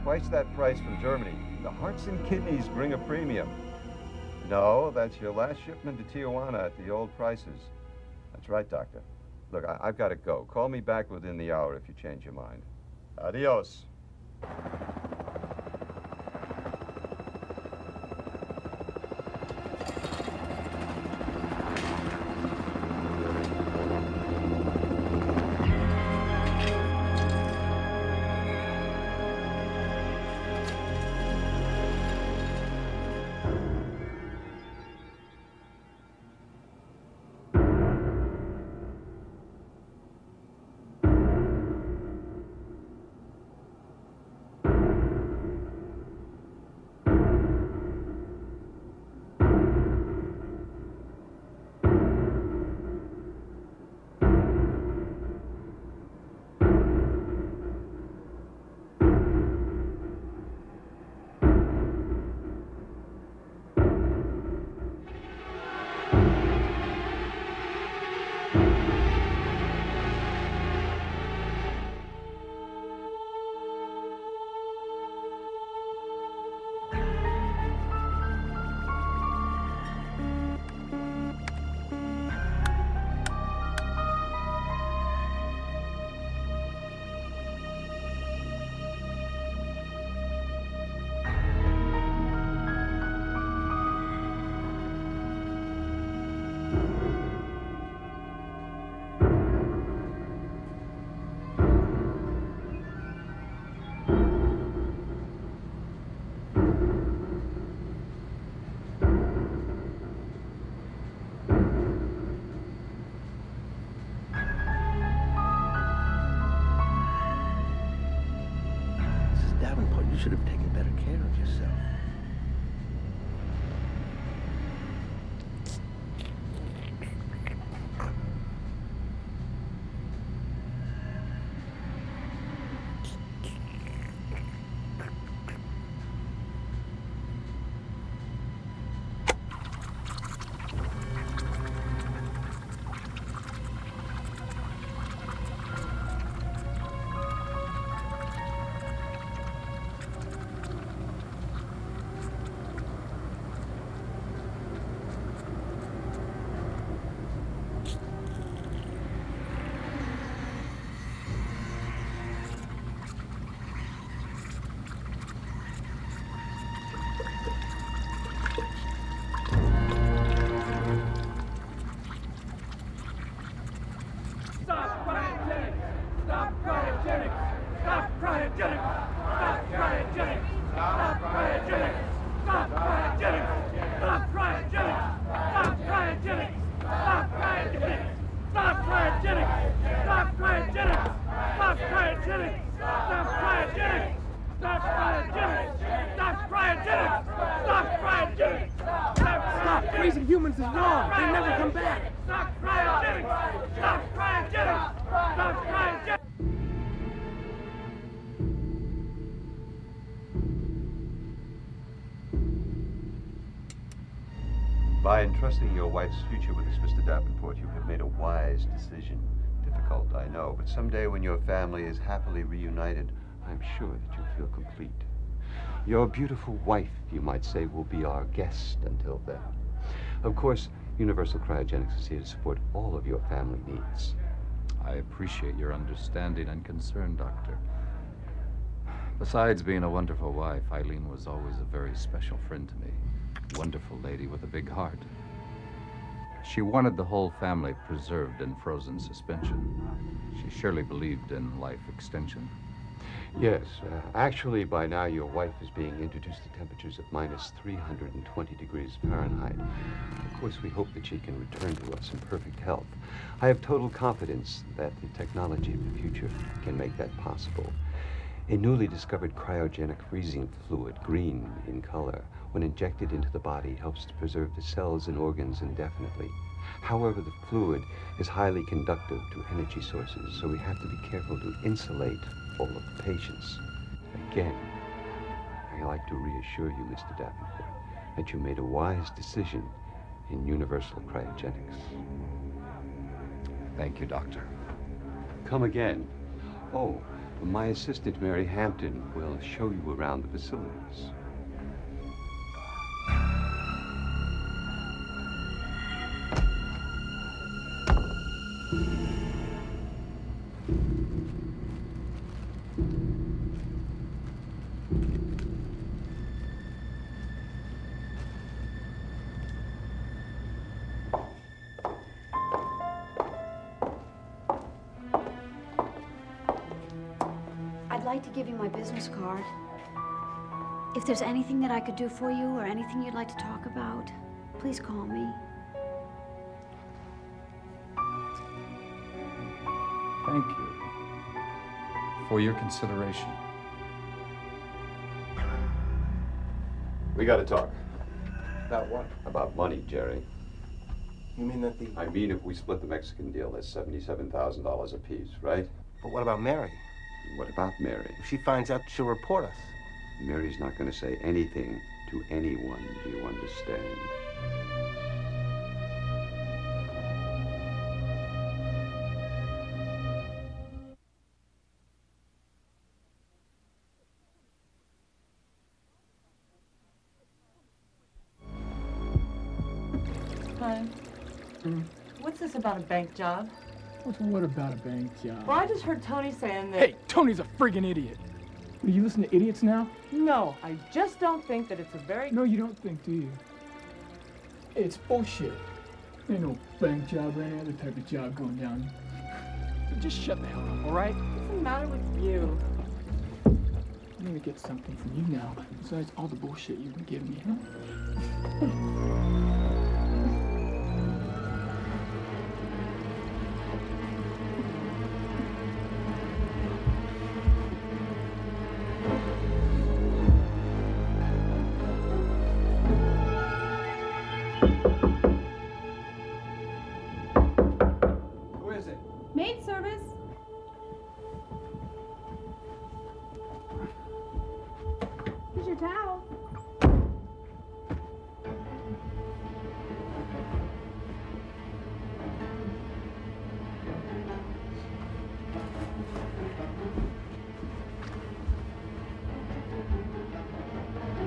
twice that price from Germany. The hearts and kidneys bring a premium. No, that's your last shipment to Tijuana at the old prices. That's right, Doctor. Look, I've got to go. Call me back within the hour if you change your mind. Adios. You should have taken better care of yourself. Raising humans is wrong. They never come back. Stop cryogenics! Stop cryogenics! Stop cryogenics! By entrusting your wife's future with us, Mr. Davenport, you have made a wise decision. Difficult, I know, but someday when your family is happily reunited, I'm sure that you'll feel complete. Your beautiful wife, you might say, will be our guest until then. Of course, Universal Cryogenics is here to support all of your family needs. I appreciate your understanding and concern, Doctor. Besides being a wonderful wife, Eileen was always a very special friend to me. Wonderful lady with a big heart. She wanted the whole family preserved in frozen suspension. She surely believed in life extension. Yes, actually, by now your wife is being introduced to temperatures of minus 320 degrees Fahrenheit. Of course, we hope that she can return to us in perfect health. I have total confidence that the technology of the future can make that possible. A newly discovered cryogenic freezing fluid, green in color, when injected into the body, helps to preserve the cells and organs indefinitely. However, the fluid is highly conductive to energy sources, so we have to be careful to insulate all of the patients. Again, I like to reassure you, Mr. Davenport, that you made a wise decision in Universal Cryogenics. Thank you, Doctor. Come again. Oh, My assistant, Mary Hampton, will show you around the facilities. I'd like to give you my business card. If there's anything that I could do for you or anything you'd like to talk about, please call me. Thank you for your consideration. We gotta talk. About what? About money, Jerry. You mean that the... I mean, if we split the Mexican deal, that's $77,000 apiece, right? But what about Mary? What about Mary? If she finds out, she'll report us. Mary's not going to say anything to anyone, do you understand? Hi. What's this about a bank job? What about a bank job? Well, I just heard Tony saying that... Hey, Tony's a friggin' idiot. Do you listen to idiots now? No, I just don't think that it's a very... No, you don't think, do you? It's bullshit. Ain't no bank job or any other type of job going down. So just shut the hell up, all right? What's the matter with you? I'm gonna get something from you now, besides all the bullshit you've been giving me, huh? Maid service. Here's your towel.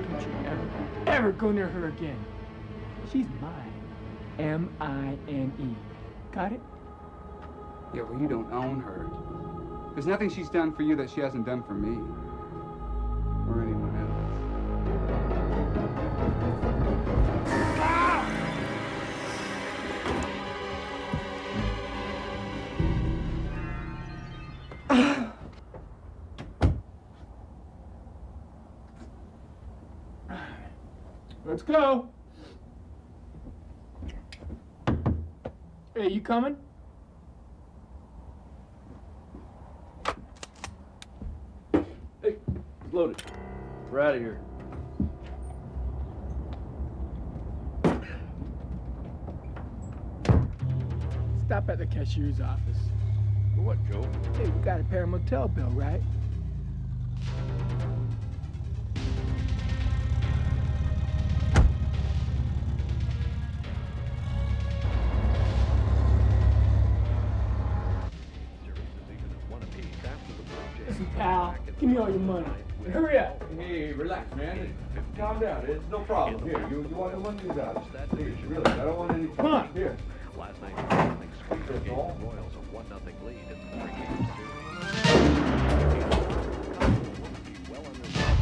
Don't you ever go near her again. She's mine. M-I-N-E. Got it? Yeah, well, you don't own her. There's nothing she's done for you that she hasn't done for me. Or anyone else. Let's go. Hey, you coming? Loaded. We're out of here. Stop at the cashier's office. For what, Joe? Hey, we got to pay our motel bill, right? Listen, pal, give me all your money. And hurry up. Hey, relax, man. Calm down. It's no problem. Here, you want one of these out? Please, really, I don't want any. Come on. Here. Last night, Squeaker gave the Royals a 1-0 lead in the three-game series. Well on their way.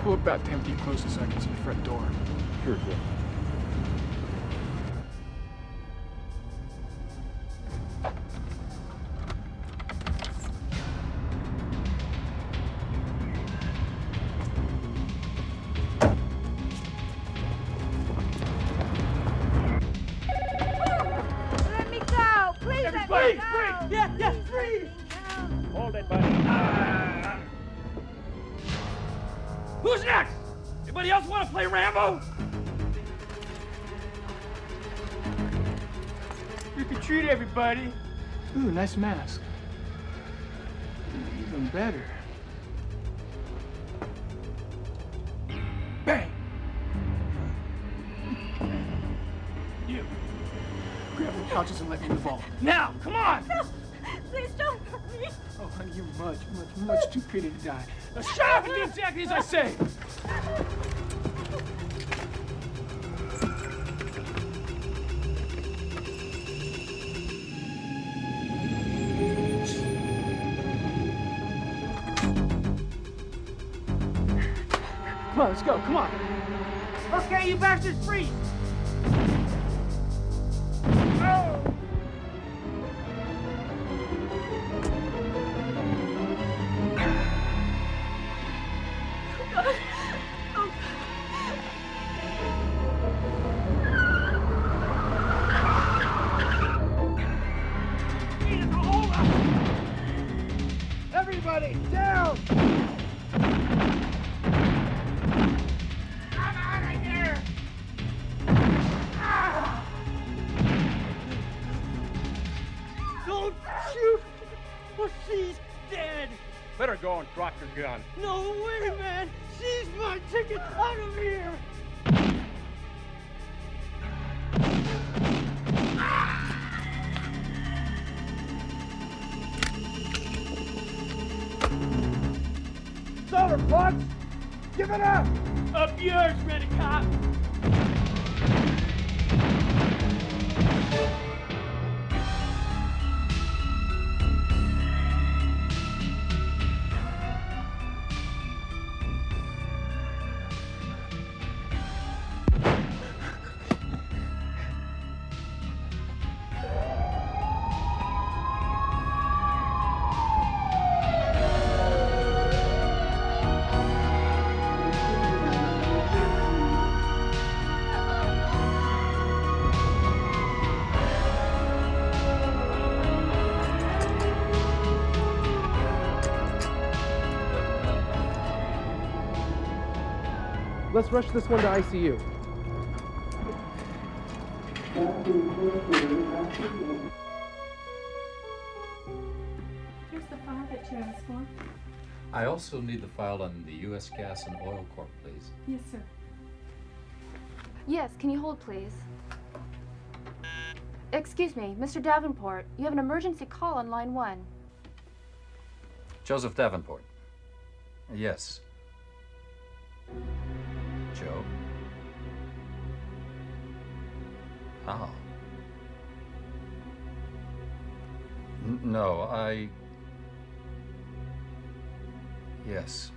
Pull up about 10 feet closer so I can see the front door. Sure, Joe. Let me go! Please let me go! Yeah, freeze! Hold it, buddy. Who's next? Anybody else want to play Rambo? You can treat everybody. Ooh, nice mask. Even better. Bang! You. Grab the pouches and let me move on. Now, come on! No, please don't hurt me. Oh, honey, you're much too pretty to die. Now shut up and do exactly as I say! Come on, let's go, come on. Okay, you bastards, freeze! Everybody, down! I'm out of here! Ah! Don't shoot! Well, she's dead! Better go and drop your gun. No way, man! She's my ticket out of here! It's over, Bucks! Give it up! Up yours, Redicott! Let's rush this one to ICU. Here's the file that you asked for. I also need the file on the U.S. Gas and Oil Corp, please. Yes, sir. Yes, can you hold, please? Excuse me, Mr. Davenport, you have an emergency call on line 1. Joseph Davenport. Yes. Joe? How? No, Yes.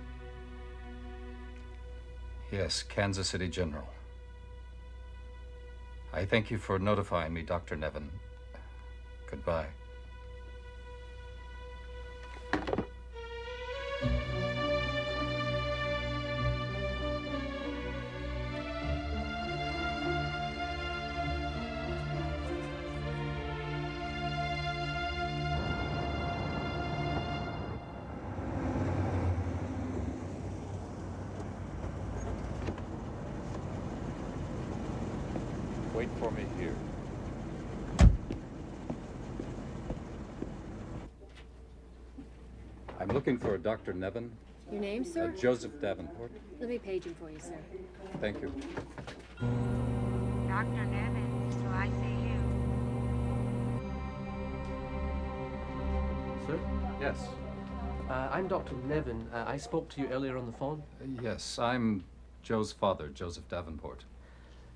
Yes, Kansas City General. I thank you for notifying me, Dr. Nevin. Goodbye. Wait for me here. I'm looking for a Dr. Nevin. Your name, sir? Joseph Davenport. Let me page him for you, sir. Thank you. Dr. Nevin, do I see you? Sir? Yes. I'm Dr. Nevin. I spoke to you earlier on the phone. Yes, I'm Joe's father, Joseph Davenport.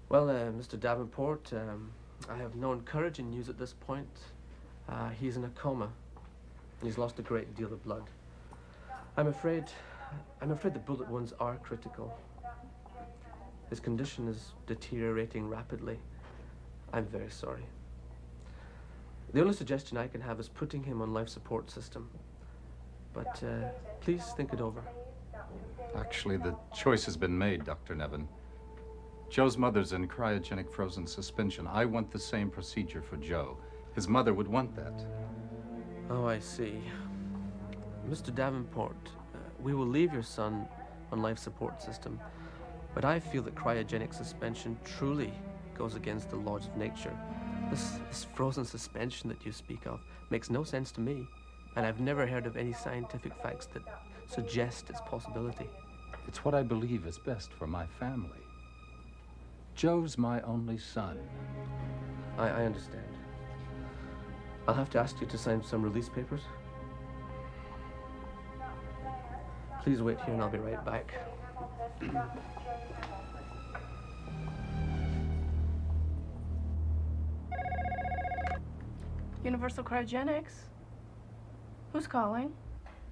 Well, Mr. Davenport, I have known courage in news at this point. He's in a coma, and he's lost a great deal of blood. I'm afraid the bullet wounds are critical. His condition is deteriorating rapidly. I'm very sorry. The only suggestion I can have is putting him on life support system. But please think it over. Actually, the choice has been made, Dr. Nevin. Joe's mother's in cryogenic frozen suspension. I want the same procedure for Joe. His mother would want that. Oh, I see. Mr. Davenport, we will leave your son on life support system, but I feel that cryogenic suspension truly goes against the laws of nature. This frozen suspension that you speak of makes no sense to me, and I've never heard of any scientific facts that suggest its possibility. It's what I believe is best for my family. Joe's my only son. I understand. I'll have to ask you to sign some release papers. Please wait here and I'll be right back. Universal Cryogenics. Who's calling?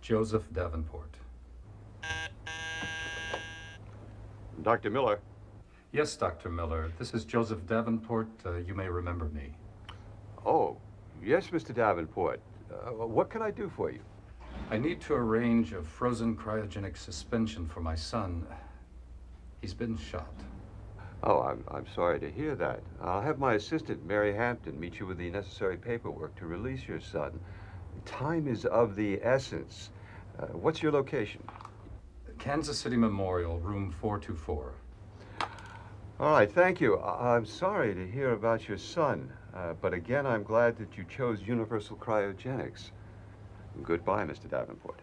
Joseph Davenport. Dr. Miller. Yes, Dr. Miller. This is Joseph Davenport. You may remember me. Oh, yes, Mr. Davenport. What can I do for you? I need to arrange a frozen cryogenic suspension for my son. He's been shot. Oh, I'm sorry to hear that. I'll have my assistant, Mary Hampton, meet you with the necessary paperwork to release your son. Time is of the essence. What's your location? Kansas City Memorial, room 424. All right, thank you. I'm sorry to hear about your son, but again, I'm glad that you chose Universal Cryogenics. Goodbye, Mr. Davenport.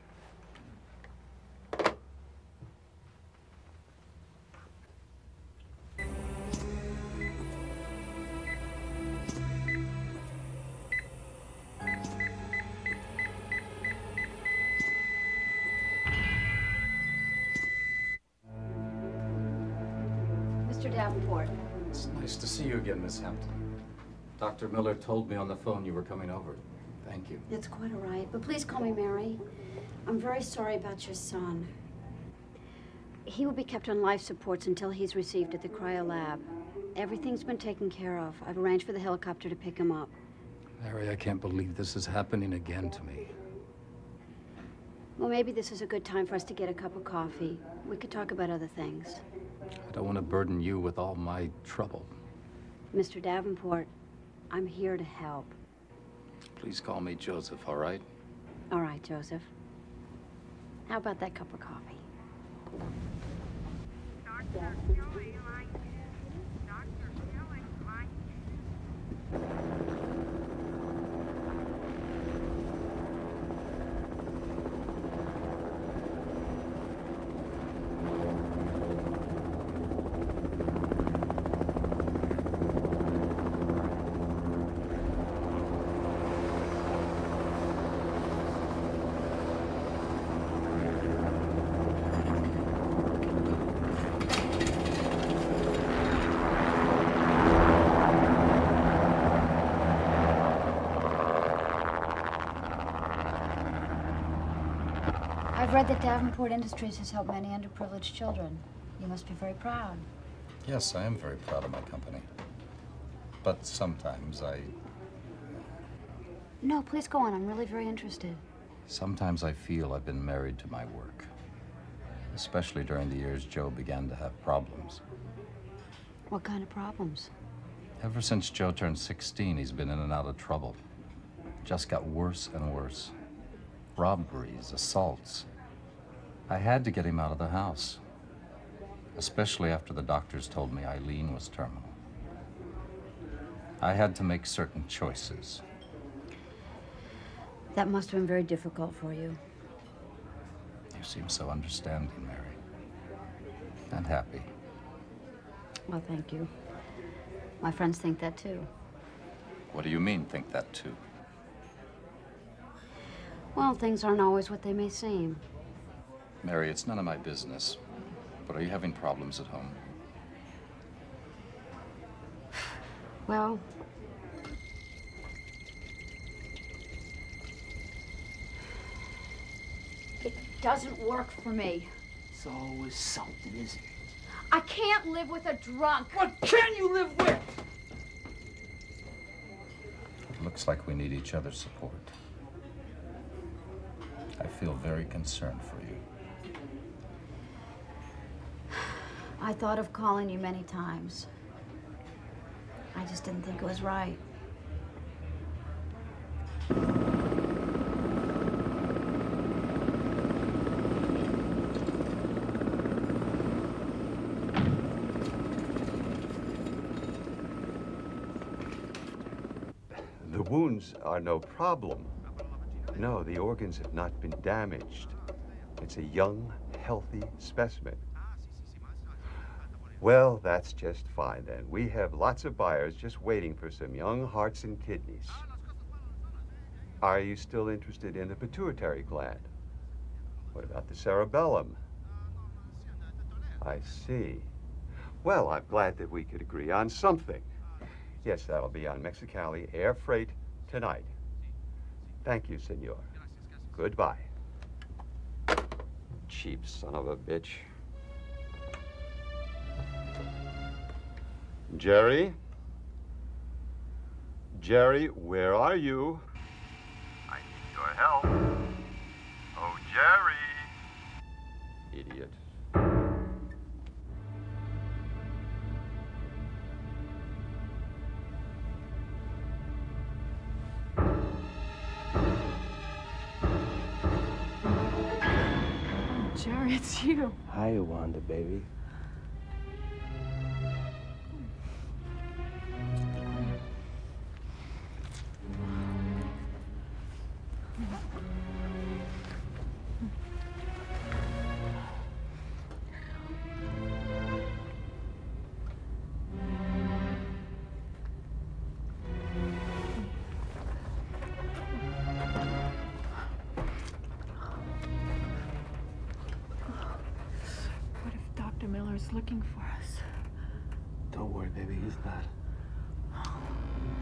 Mr. Davenport. It's nice to see you again, Miss Hampton. Dr. Miller told me on the phone you were coming over. Thank you. It's quite all right, but please call me Mary. I'm very sorry about your son. He will be kept on life supports until he's received at the cryo lab. Everything's been taken care of. I've arranged for the helicopter to pick him up. Mary, I can't believe this is happening again to me. Well, maybe this is a good time for us to get a cup of coffee. We could talk about other things. I don't want to burden you with all my trouble. Mr. Davenport, I'm here to help. Please call me Joseph, all right? All right, Joseph. How about that cup of coffee? I've read that Davenport Industries has helped many underprivileged children. You must be very proud. Yes, I am very proud of my company. But sometimes No, please go on. I'm really very interested. Sometimes I feel I've been married to my work. Especially during the years Joe began to have problems. What kind of problems? Ever since Joe turned 16, he's been in and out of trouble. Just got worse and worse. Robberies, assaults. I had to get him out of the house. Especially after the doctors told me 𝐅𝐢𝐥𝐦 was terminal. I had to make certain choices. That must have been very difficult for you. You seem so understanding, Mary. And happy. Well, thank you. My friends think that too. What do you mean, think that too? Well, things aren't always what they may seem. Mary, it's none of my business. But are you having problems at home? Well, it doesn't work for me. It's always something, isn't it? I can't live with a drunk. What can you live with? It looks like we need each other's support. I feel very concerned for you. I thought of calling you many times. I just didn't think it was right. The wounds are no problem. No, the organs have not been damaged. It's a young, healthy specimen. Well, that's just fine then. We have lots of buyers just waiting for some young hearts and kidneys. Are you still interested in the pituitary gland? What about the cerebellum? I see. Well, I'm glad that we could agree on something. Yes, that'll be on Mexicali Air Freight tonight. Thank you, senor. Goodbye. Cheap son of a bitch. Jerry? Jerry, where are you? I need your help. Oh, Jerry! Idiot. Jerry, it's you. Hi, Wanda, baby. Miller's looking for us. Don't worry, baby, he's not.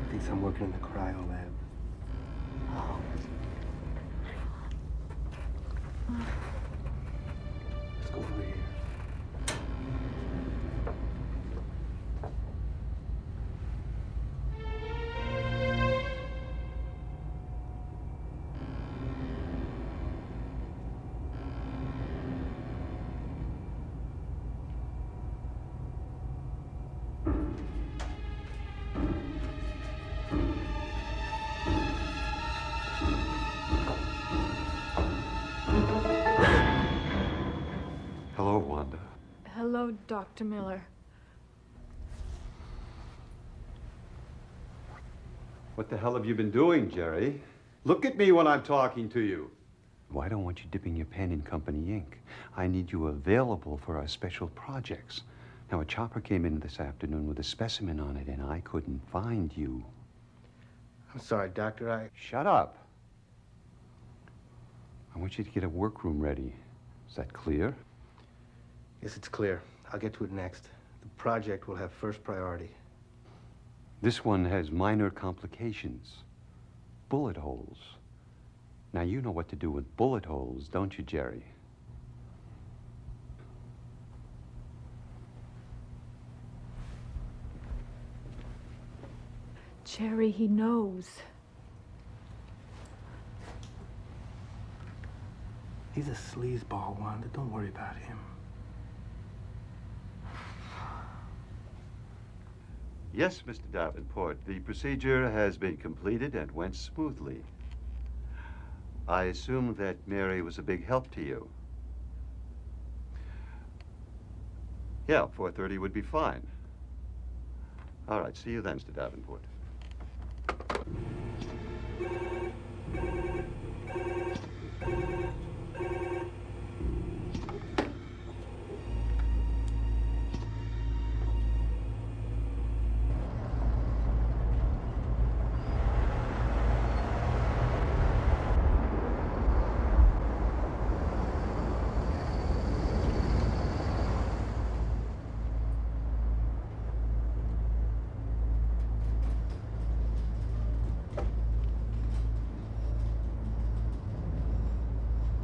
He thinks I'm working in the cryo lab. Let's go over here. Hello, Wanda. Hello, Dr. Miller. What the hell have you been doing, Jerry? Look at me when I'm talking to you. Why don't want you dipping your pen in company ink? I need you available for our special projects. Now, a chopper came in this afternoon with a specimen on it, and I couldn't find you. I'm sorry, Doctor, Shut up. I want you to get a workroom ready. Is that clear? Yes, it's clear. I'll get to it next. The project will have first priority. This one has minor complications. Bullet holes. Now, you know what to do with bullet holes, don't you, Jerry? Jerry, he knows. He's a sleazeball, Wanda. Don't worry about him. Yes, Mr. Davenport, the procedure has been completed and went smoothly. I assume that Mary was a big help to you. Yeah, 4:30 would be fine. All right, see you then, Mr. Davenport.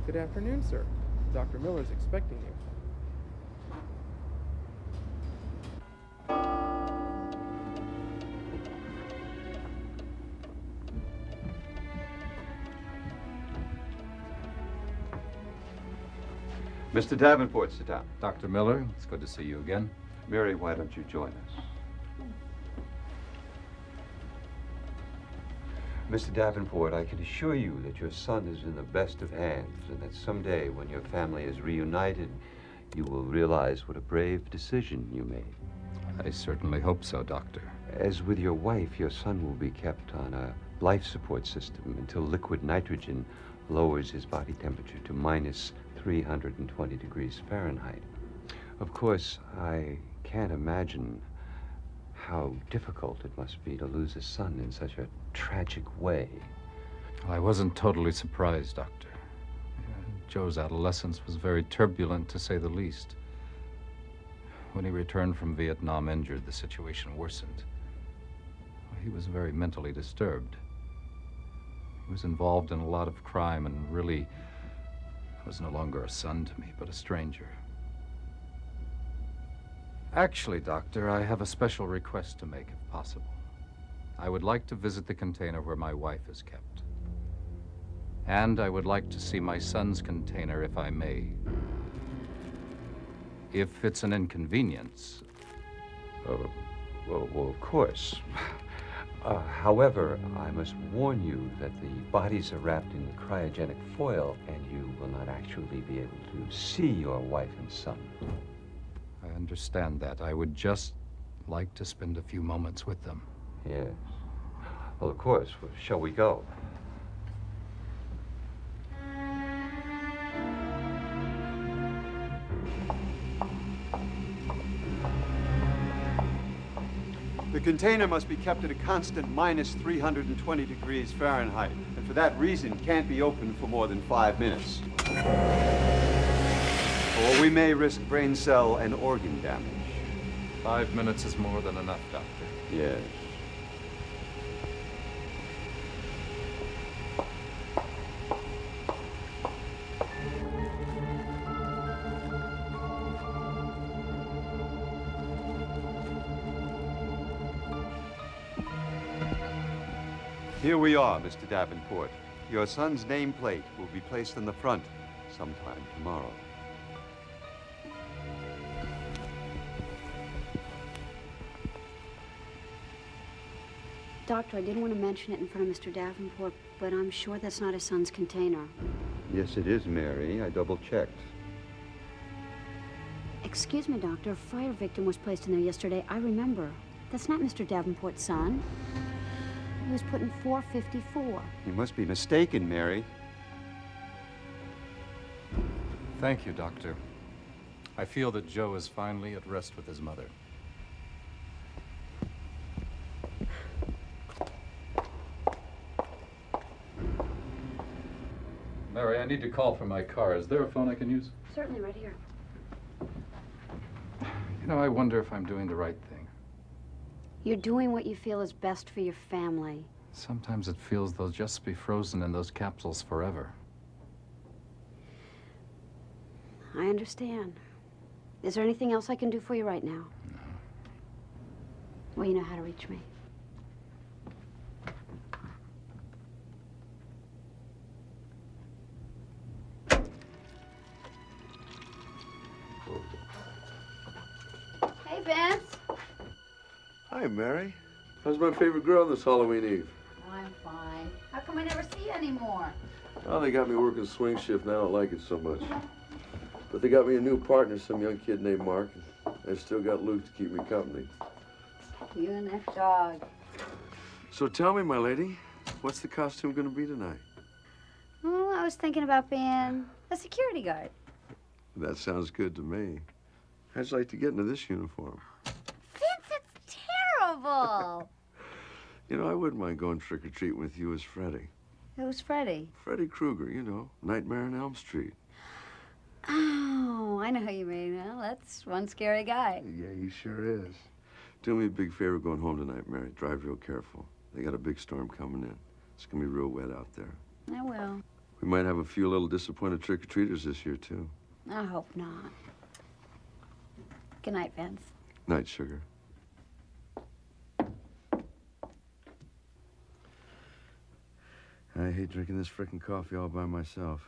Good afternoon, sir. Dr. Miller's expecting you. Mr. Davenport, sit down. Dr. Miller, it's good to see you again. Mary, why don't you join us? Mr. Davenport, I can assure you that your son is in the best of hands, and that someday, when your family is reunited, you will realize what a brave decision you made. I certainly hope so, Doctor. As with your wife, your son will be kept on a life support system until liquid nitrogen lowers his body temperature to minus 320 degrees Fahrenheit. Of course, I can't imagine how difficult it must be to lose a son in such a tragic way. I wasn't totally surprised, Doctor. Joe's adolescence was very turbulent, to say the least. When he returned from Vietnam injured, the situation worsened. He was very mentally disturbed. He was involved in a lot of crime and really was no longer a son to me, but a stranger. Actually, Doctor, I have a special request to make, if possible. I would like to visit the container where my wife is kept. And I would like to see my son's container, if I may. If it's an inconvenience. Well, of course. However, I must warn you that the bodies are wrapped in cryogenic foil, and you will not actually be able to see your wife and son. I understand that. I would just like to spend a few moments with them. Yes. Well, of course. Well, shall we go? The container must be kept at a constant minus 320 degrees Fahrenheit, and for that reason can't be opened for more than 5 minutes. Or we may risk brain cell and organ damage. 5 minutes is more than enough, Doctor. Yes. Here we are, Mr. Davenport. Your son's nameplate will be placed in the front sometime tomorrow. Doctor, I didn't want to mention it in front of Mr. Davenport, but I'm sure that's not his son's container. Yes, it is, Mary. I double-checked. Excuse me, Doctor. A fire victim was placed in there yesterday. I remember. That's not Mr. Davenport's son. He was put in 454. You must be mistaken, Mary. Thank you, Doctor. I feel that Joe is finally at rest with his mother. Mary, I need to call for my car. Is there a phone I can use? Certainly, right here. You know, I wonder if I'm doing the right thing. You're doing what you feel is best for your family. Sometimes it feels they'll just be frozen in those capsules forever. I understand. Is there anything else I can do for you right now? No. Well, you know how to reach me. Hey, Vince. Hi, Mary. How's my favorite girl this Halloween Eve? I'm fine. How come I never see you anymore? Oh, they got me working swing shift, and I don't like it so much. But they got me a new partner, some young kid named Mark, and I still got Luke to keep me company. You and that dog. So tell me, my lady, what's the costume going to be tonight? Oh, I was thinking about being a security guard. That sounds good to me. How'd you like to get into this uniform? Vince, it's terrible. You know, I wouldn't mind going trick-or-treating with you as Freddy. Who's Freddy? Freddy Krueger, you know, Nightmare on Elm Street. Oh, I know who you mean. Well, that's one scary guy. Yeah, he sure is. Do me a big favor going home tonight, Mary. Drive real careful. They got a big storm coming in. It's gonna be real wet out there. I will. We might have a few little disappointed trick-or-treaters this year, too. I hope not. Good night, Vince. Night, sugar. I hate drinking this frickin' coffee all by myself.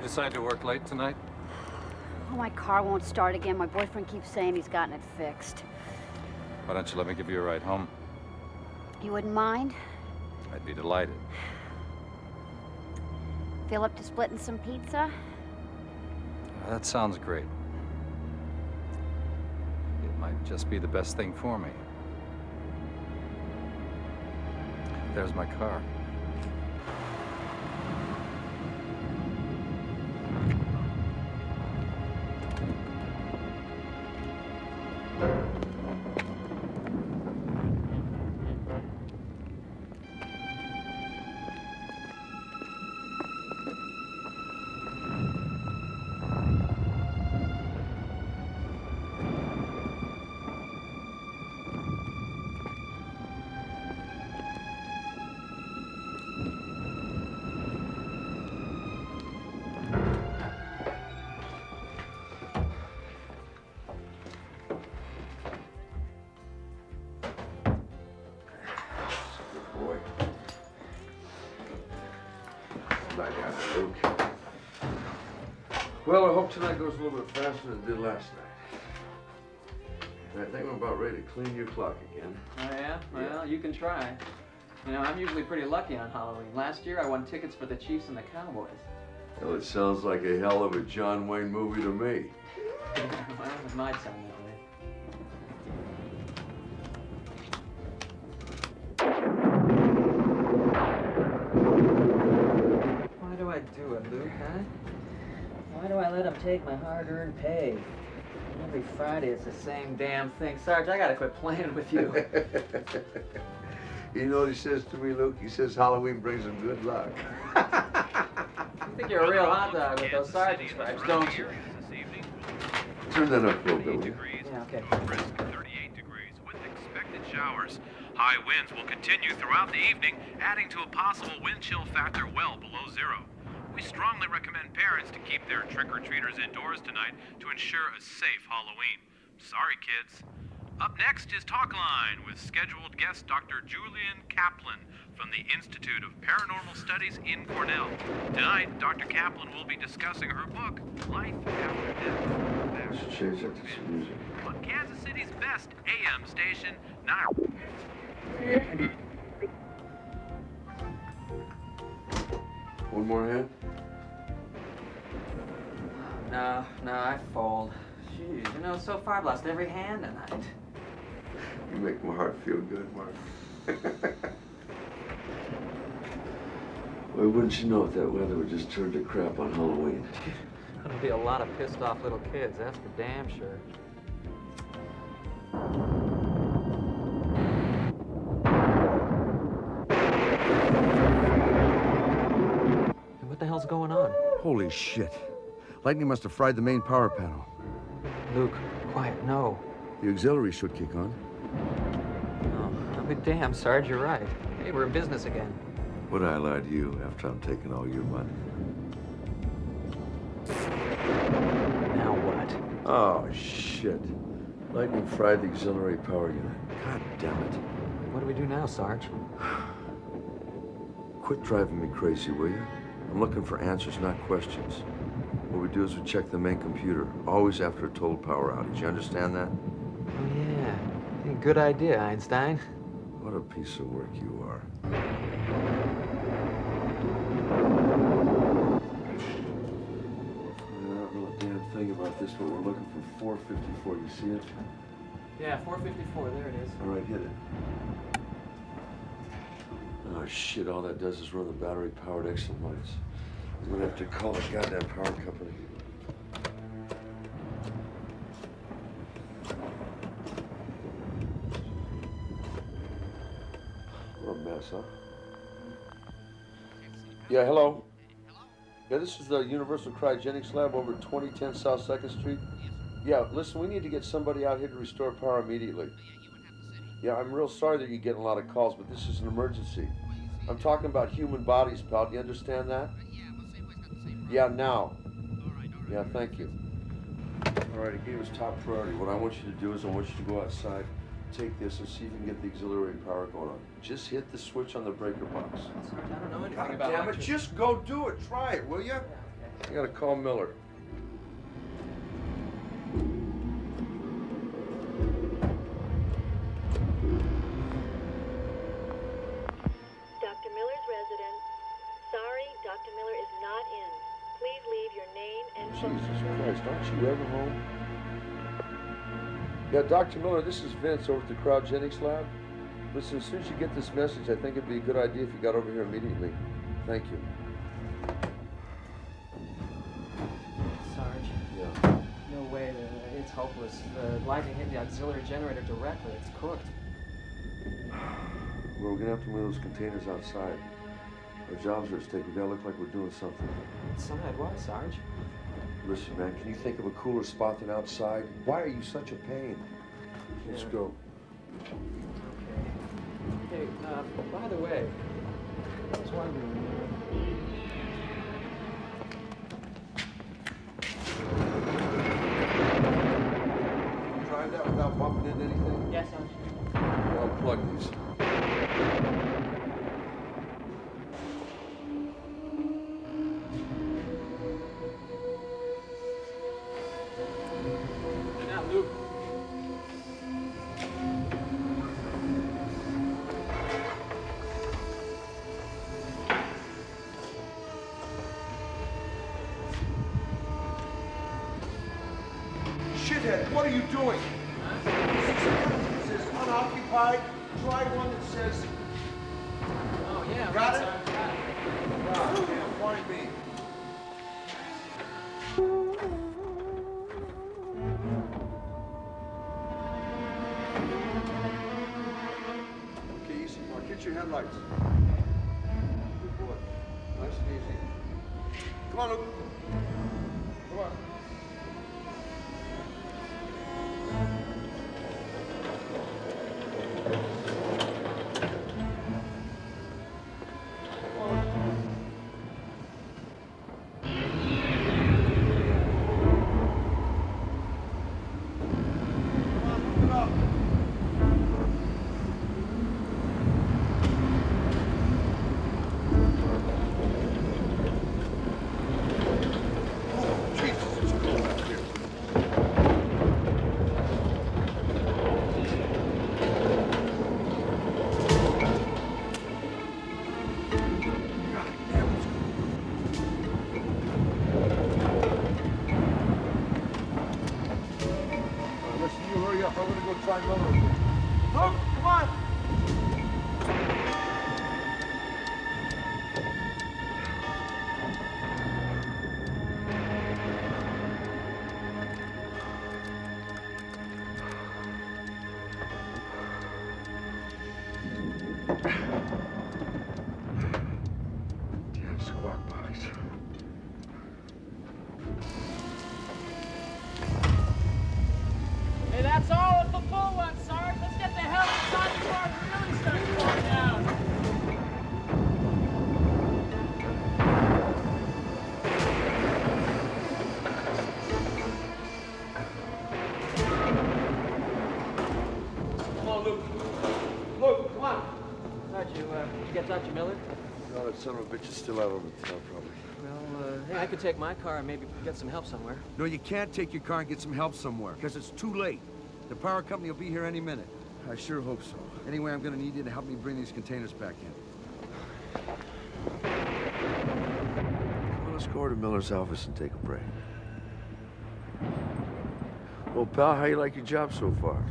decide to work late tonight? Oh, my car won't start again. My boyfriend keeps saying he's gotten it fixed. Why don't you let me give you a ride home? You wouldn't mind? I'd be delighted. Feel up to splitting some pizza? That sounds great. It might just be the best thing for me. There's my car. Well, I hope tonight goes a little bit faster than it did last night. I think I'm about ready to clean your clock again. Oh, yeah? Well, you can try. You know, I'm usually pretty lucky on Halloween. Last year, I won tickets for the Chiefs and the Cowboys. Well, it sounds like a hell of a John Wayne movie to me. Well, it might sound that way. Why do I do it, Luke, huh? Why do I let him take my hard-earned pay? Every Friday, it's the same damn thing. Sarge, I gotta quit playing with you. You know what he says to me, Luke? He says Halloween brings him good luck. You think you're a real hot dog with those sergeant stripes, don't you? Turn that up a little bit, will you? Yeah, okay. Brisk 38 degrees with expected showers. High winds will continue throughout the evening, adding to a possible wind chill factor well below zero. We strongly recommend parents to keep their trick-or-treaters indoors tonight to ensure a safe Halloween. Sorry, kids. Up next is Talk Line with scheduled guest Dr. Julian Kaplan from the Institute of Paranormal Studies in Cornell. Tonight, Dr. Kaplan will be discussing her book, Life After Death. Let's change that to some music. On Kansas City's best AM station, 9. One more hand? No, I fold. Jeez, you know, so far I've lost every hand tonight. You make my heart feel good, Mark. Why wouldn't you know if that weather would just turn to crap on Halloween? There'll be a lot of pissed off little kids, that's for damn sure. What the hell's going on? Holy shit. Lightning must have fried the main power panel. Luke, quiet, no. The auxiliary should kick on. Oh, I'll be damned, Sarge, you're right. Hey, we're in business again. Would I lie to you after I'm taking all your money? Now what? Oh, shit. Lightning fried the auxiliary power unit. God damn it. What do we do now, Sarge? Quit driving me crazy, will you? I'm looking for answers, not questions. What we do is we check the main computer, always after a total power outage. You understand that? Oh, yeah. Hey, good idea, Einstein. What a piece of work you are. I don't know a damn thing about this, but we're looking for 454. You see it? Yeah, 454, there it is. All right, hit it. Oh, shit, all that does is run the battery-powered exit lights. I'm gonna have to call the goddamn power company. What a mess, huh? Yeah, hello? Yeah, this is the Universal Cryogenics Lab over at 2010 South 2nd Street. Yeah, listen, we need to get somebody out here to restore power immediately. Yeah, I'm real sorry that you're getting a lot of calls, but this is an emergency. I'm talking about human bodies, pal. Do you understand that? Yeah, now. Yeah, thank you. All right, it gave us top priority. What I want you to do is I want you to go outside, take this, and see if you can get the auxiliary power going on. Just hit the switch on the breaker box. Sorry, I don't know anything God about damn it, electric. just go do it. Try it, will you? I gotta call Miller. Dr. Miller's residence. Sorry, Dr. Miller is not in. Please leave your name and phone Jesus Christ, aren't you ever home? Yeah, Dr. Miller, this is Vince over at the cryogenics lab. Listen, as soon as you get this message, I think it'd be a good idea if you got over here immediately. Thank you. Sarge. Yeah. No way. It's hopeless. The lightning hit the auxiliary generator directly. It's cooked. Well, we're gonna have to move those containers outside. Our jobs are at stake. We gotta look like we're doing something. Inside what, Sarge? Listen, man, can you think of a cooler spot than outside? Why are you such a pain? Let's go. Hey, by the way, I was wondering. Try that without bumping into anything? Yes, Sarge. Well, unplug these. Now, Luke. Shithead, what are you doing? It says unoccupied. Try one that says... Oh, yeah, got right, it? Sarge. Got it. God damn, why me? Okay, easy. Now get your headlights. Good boy. Nice and easy. Come on, Luke. Come on. Try Miller. Luke, come on! Damn squawk box. Hey, that's all of the full one, Sarge. Let's get the hell inside before it really starts going down. Come on, Luke. Luke, come on. Sarge, you get Dr. Miller? No, that son of a bitch is still out on the town, probably. Well, hey, I could take my car and maybe get some help somewhere. No, you can't take your car and get some help somewhere, because it's too late. The power company will be here any minute. I sure hope so. Anyway, I'm gonna need you to help me bring these containers back in. Well, let's go over to Miller's office and take a break. Well, pal, how you like your job so far?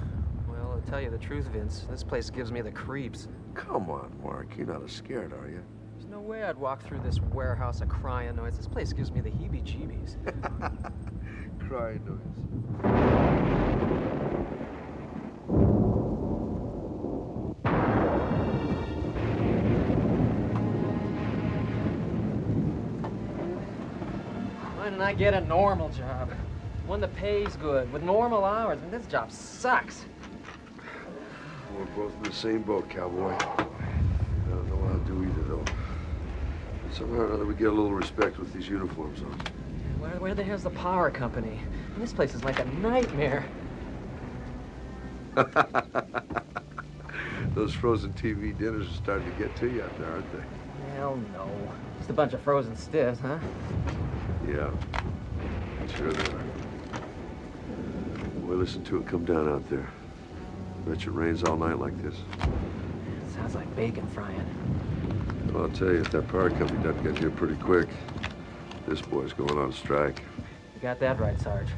Well, I'll tell you the truth, Vince. This place gives me the creeps. Come on, Mark. You're not as scared, are you? There's no way I'd walk through this warehouse of crying noise. This place gives me the heebie-jeebies. Crying noise. Why didn't I get a normal job? One that pays good, with normal hours. I mean, this job sucks. We're both in the same boat, cowboy. I don't know how to do either, though. But somehow or other, we get a little respect with these uniforms on. Where the hell's the power company? And this place is like a nightmare. Those frozen TV dinners are starting to get to you out there, aren't they? Hell no. Just a bunch of frozen stiffs, huh? Yeah. Sure they are. Boy, listen to it come down out there. Bet you it rains all night like this. Sounds like bacon frying. Well, I'll tell you, if that power company doesn't get here pretty quick, this boy's going on strike. You got that right, Sarge.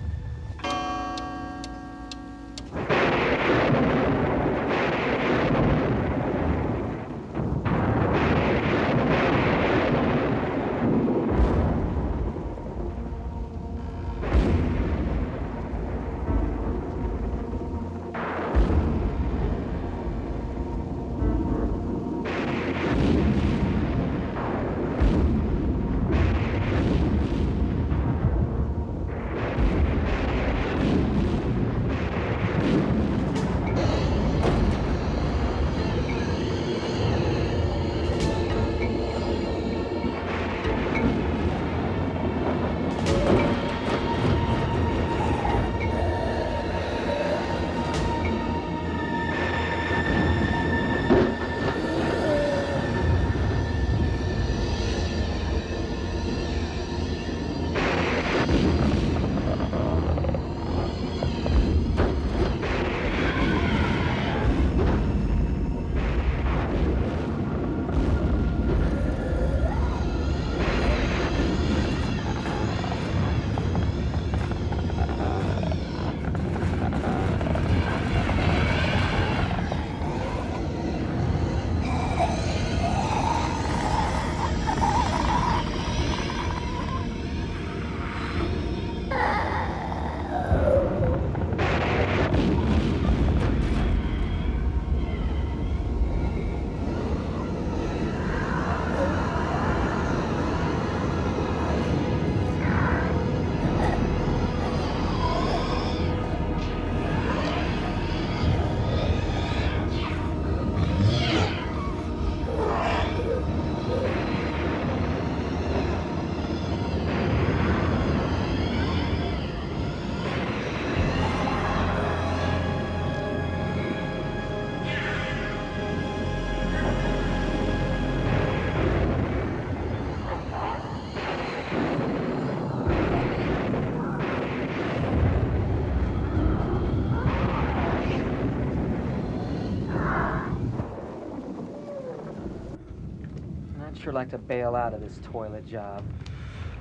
I'd sure like to bail out of this toilet job.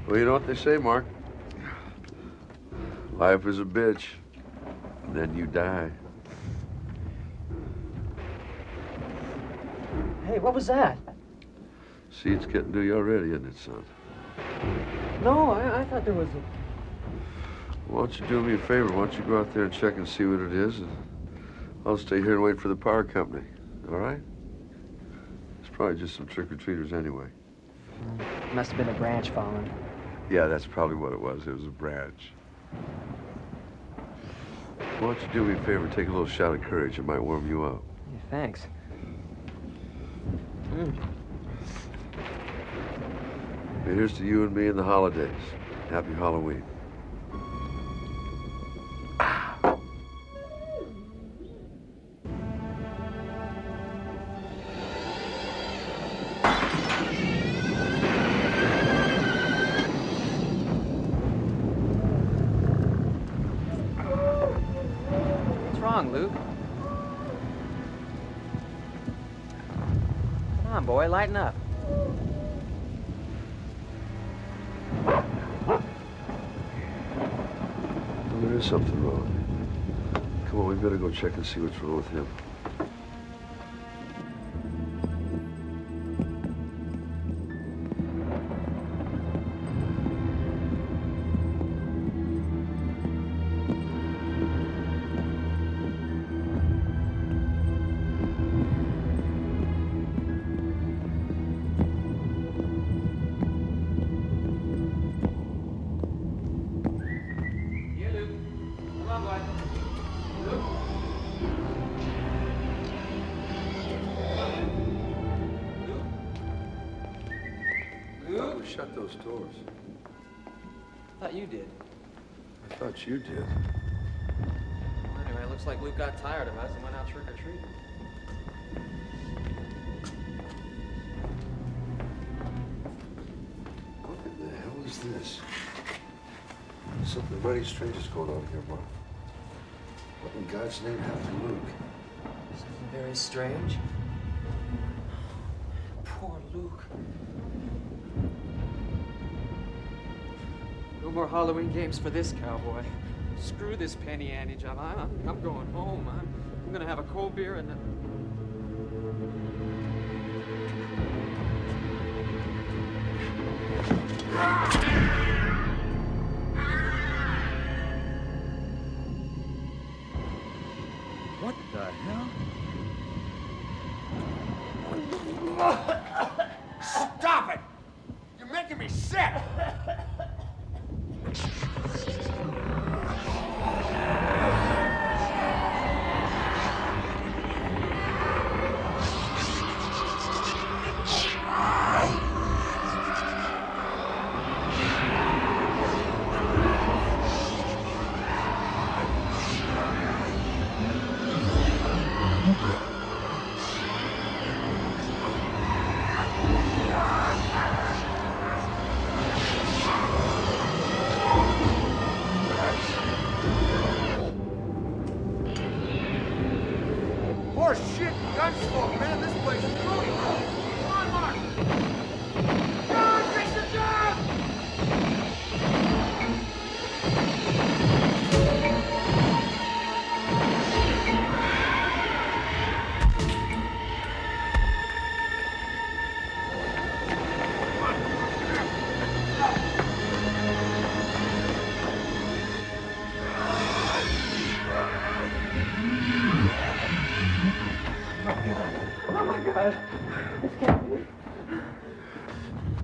Well, you know what they say, Mark? Life is a bitch, and then you die. Hey, what was that? See, it's getting to you already, isn't it, son? No, I thought there was a... Why don't you do me a favor? Why don't you go out there and check and see what it is, and I'll stay here and wait for the power company, all right? It's probably just some trick-or-treaters anyway. Must have been a branch falling. Yeah, that's probably what it was. It was a branch. Why don't you do me a favor and take a little shot of courage? It might warm you up. Yeah, thanks. Hey, here's to you and me and the holidays. Happy Halloween. What's wrong, Luke? Come on, boy, lighten up. There is something wrong. Come on, we better go check and see what's wrong with him. Shut those doors. I thought you did. I thought you did. Well, anyway, it looks like Luke got tired of us and went out trick-or-treating. is this? Something mighty strange is going on here, Mark. What in God's name happened to Luke? Something very strange. Poor Luke. No more Halloween games for this cowboy. Screw this penny ante job. I'm going home. I'm gonna have a cold beer and then... What the hell? Stop it! You're making me sick!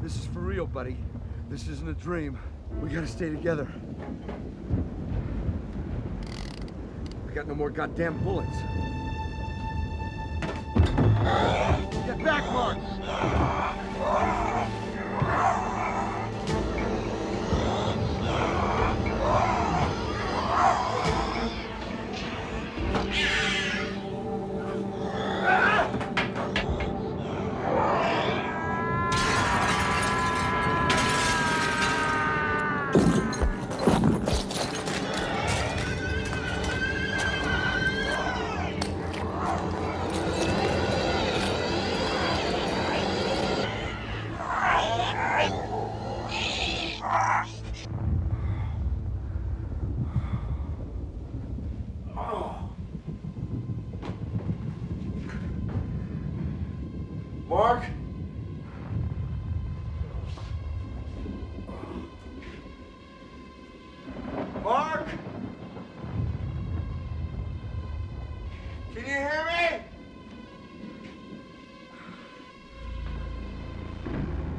This is for real, buddy. This isn't a dream. We gotta stay together. I got no more goddamn bullets. Get back, Mark! Mark? Mark? Can you hear me?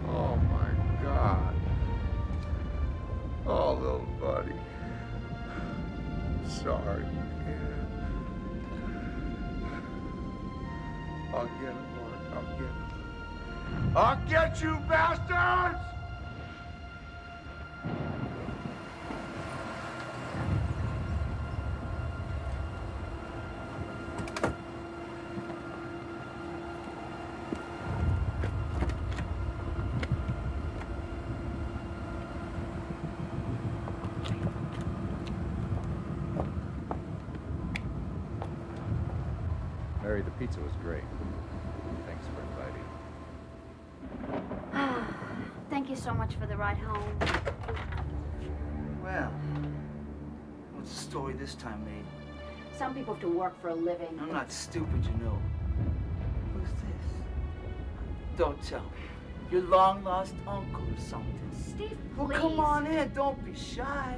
Oh my God. Oh, little buddy. Sorry, man. I'll get him, Mark. I'll get him. I'll get you, bastards! Mary, the pizza was great. Thanks for inviting. Thank you so much for the ride home. Well, what's the story this time, mate? Some people have to work for a living. I'm not stupid, you know. Who's this? Don't tell me. Your long-lost uncle or something. Steve, Well, please. come on in. Don't be shy.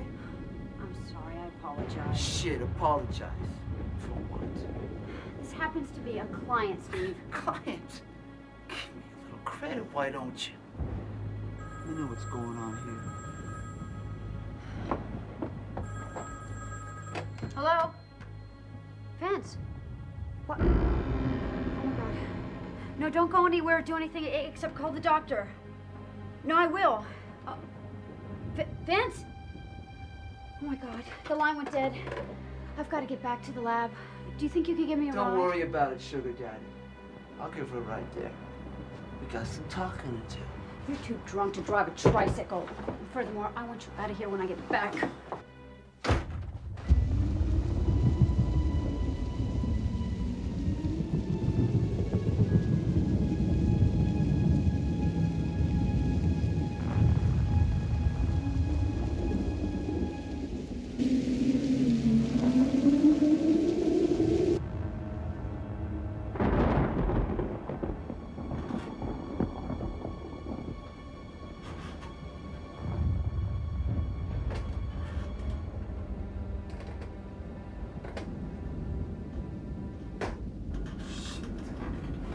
I'm sorry, I apologize. Shit, apologize. For what? This happens to be a client, Steve. Client? Give me a little credit, why don't you? You know what's going on here. Hello? Vince? What? Oh my God. No, don't go anywhere or do anything except call the doctor. No, I will. Vince? Oh my God, the line went dead. I've got to get back to the lab. Do you think you could give me a ride? Don't worry about it, sugar daddy. I'll give her a ride there. We got some talking to do. You're too drunk to drive a tricycle. And furthermore, I want you out of here when I get back.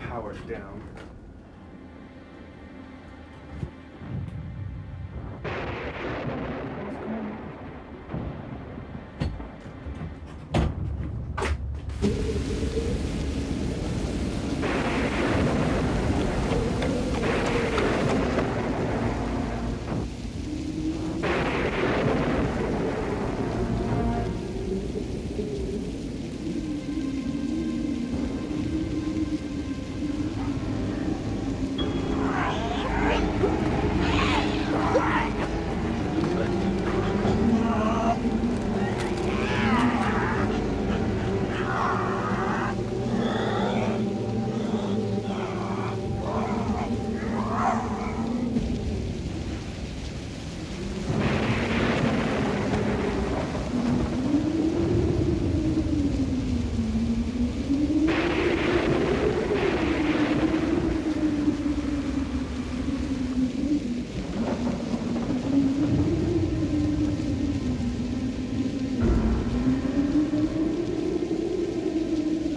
Power's down.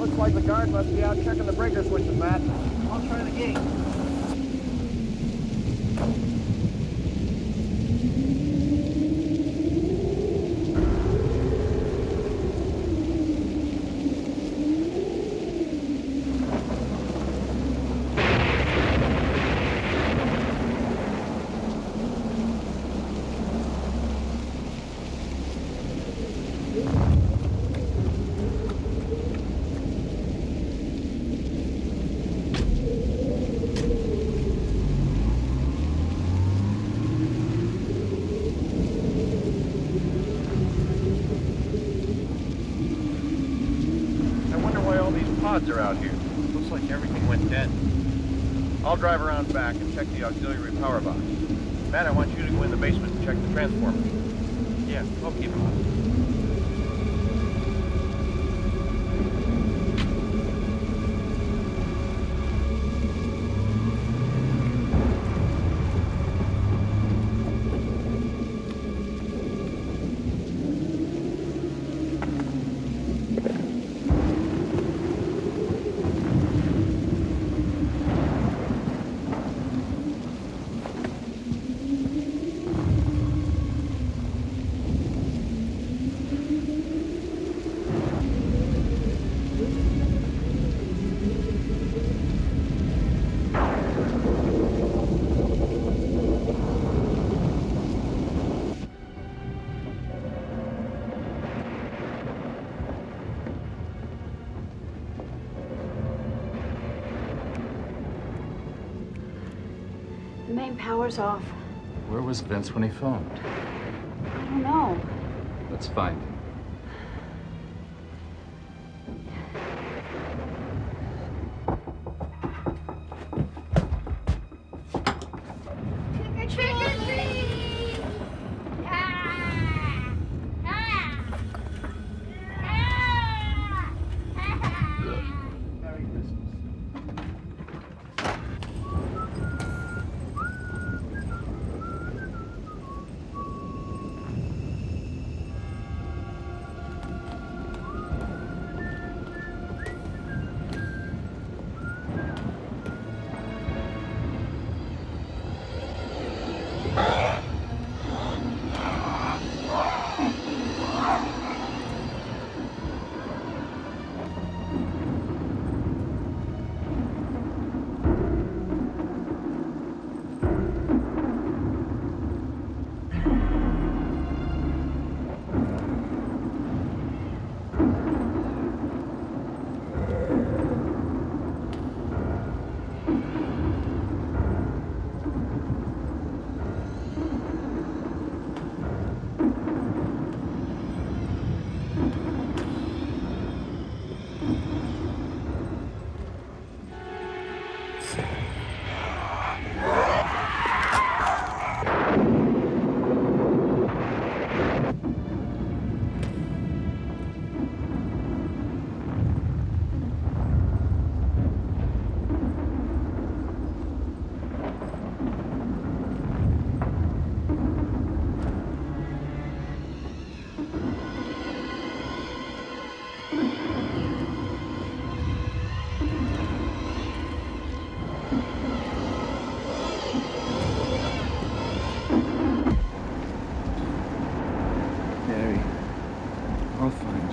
Looks like the guard must be out checking the breaker switches, Matt. I'll try the gate. Are out here. Looks like everything went dead. I'll drive around back and check the auxiliary power box. Matt, I want you to go in the basement and check the transformer. Yeah, I'll keep him on. The main power's off. Where was Vince when he phoned? I don't know. Let's find him.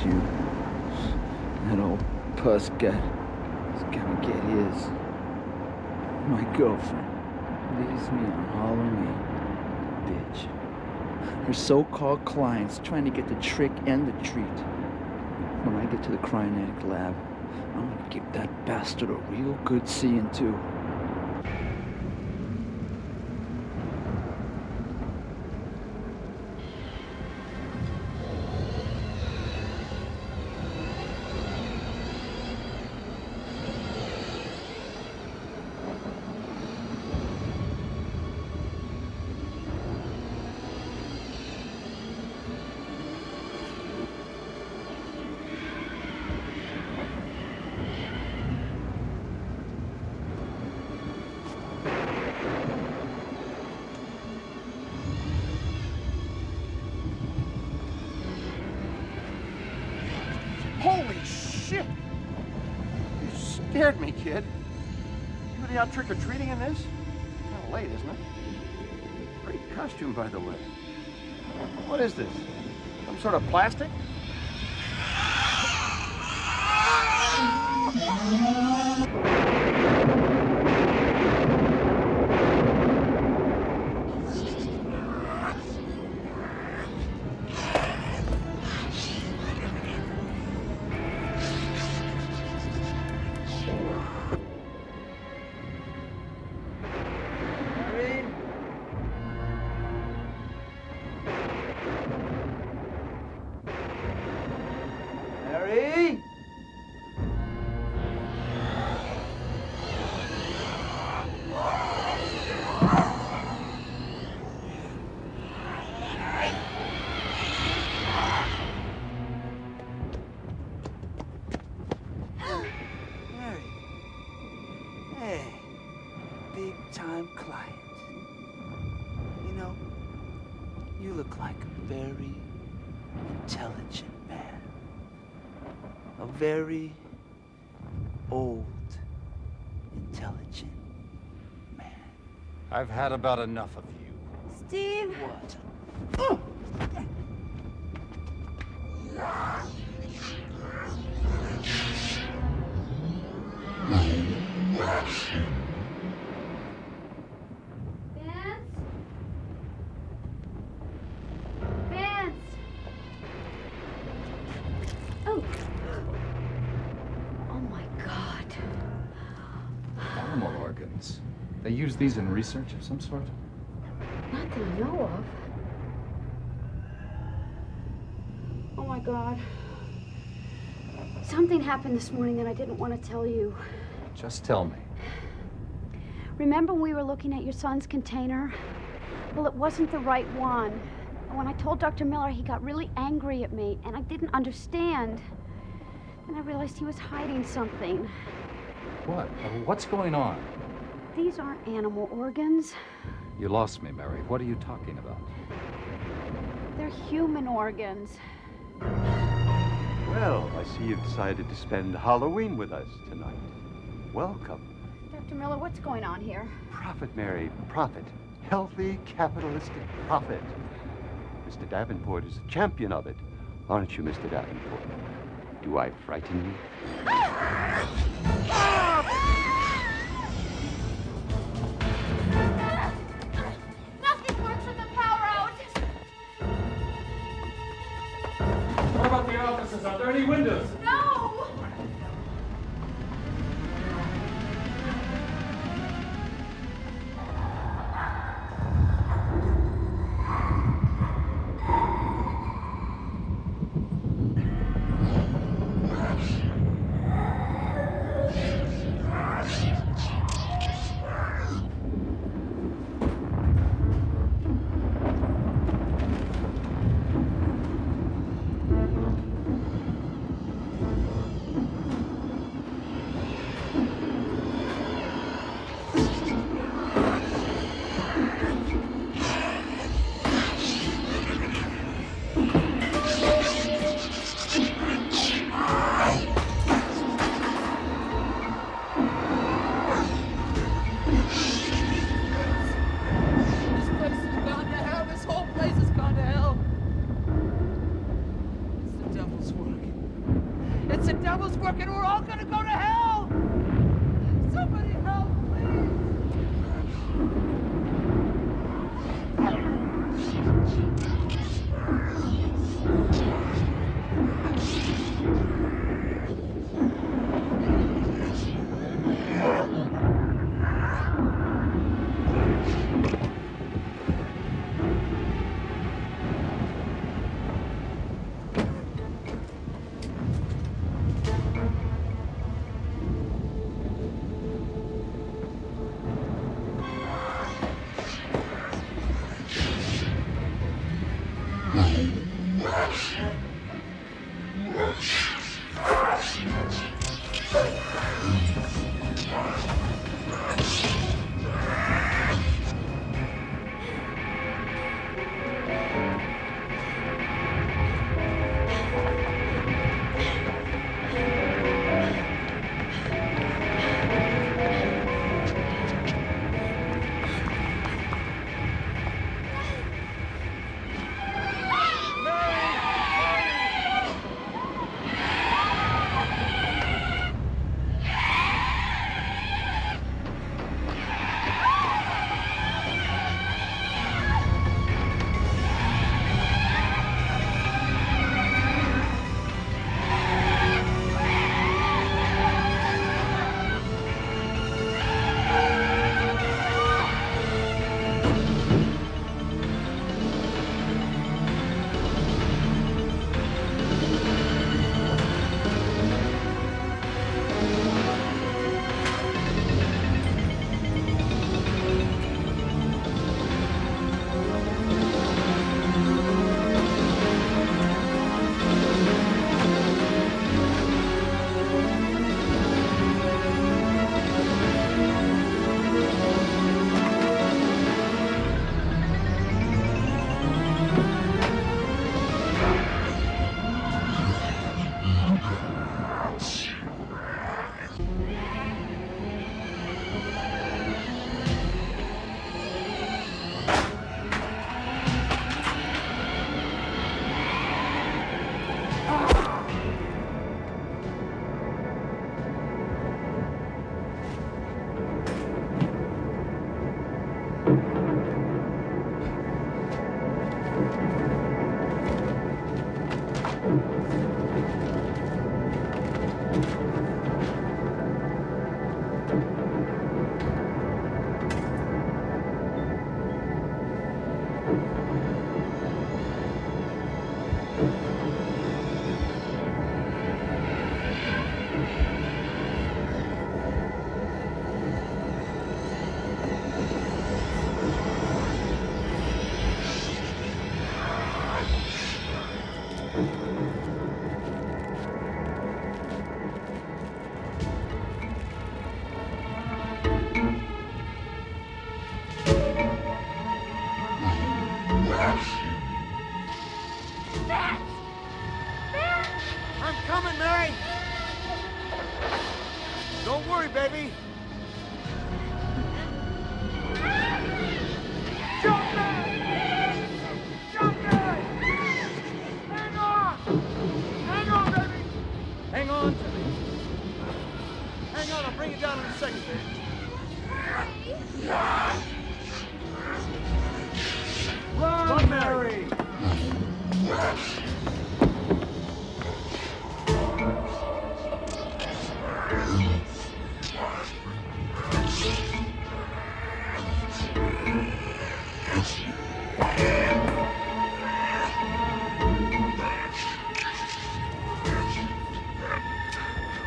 you. That old pussgut is gonna get his. My girlfriend leaves me on Halloween, bitch. Her so-called client's trying to get the trick and the treat. When I get to the cryogenetic lab, I'm gonna give that bastard a real good seeing too. Holy shit! You scared me, kid. You really out trick-or-treating in this? Kind of late, isn't it? Great costume, by the way. What is this? Some sort of plastic? Very old, intelligent man. I've had about enough of you. Steve? What? They use these in research of some sort? Not that I know of. Oh my God. Something happened this morning that I didn't want to tell you. Just tell me. Remember we were looking at your son's container? Well, it wasn't the right one. And when I told Dr. Miller, he got really angry at me, and I didn't understand. And I realized he was hiding something. What? What's going on? These aren't animal organs. You lost me, Mary. What are you talking about? They're human organs. Well, I see you've decided to spend Halloween with us tonight. Welcome. Dr. Miller, what's going on here? Profit, Mary, profit. Healthy, capitalistic profit. Mr. Davenport is a champion of it. Aren't you, Mr. Davenport? Do I frighten you? Nothing works with the power out. What about the offices? Are there any windows? No!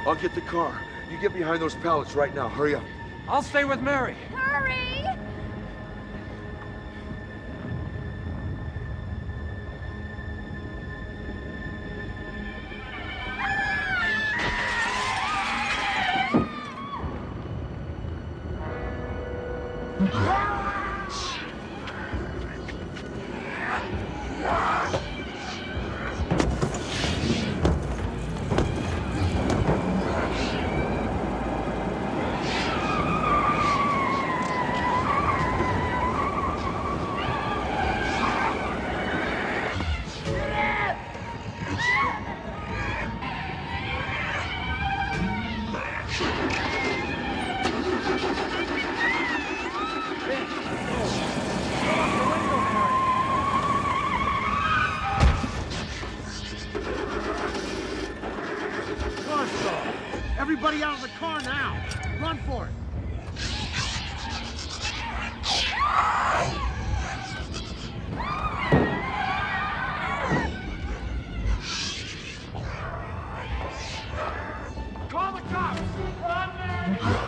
I'll get the car. You get behind those pallets right now. Hurry up. I'll stay with Mary. Hurry! Everybody out of the car now! Run for it! Call the cops! Run, Mary!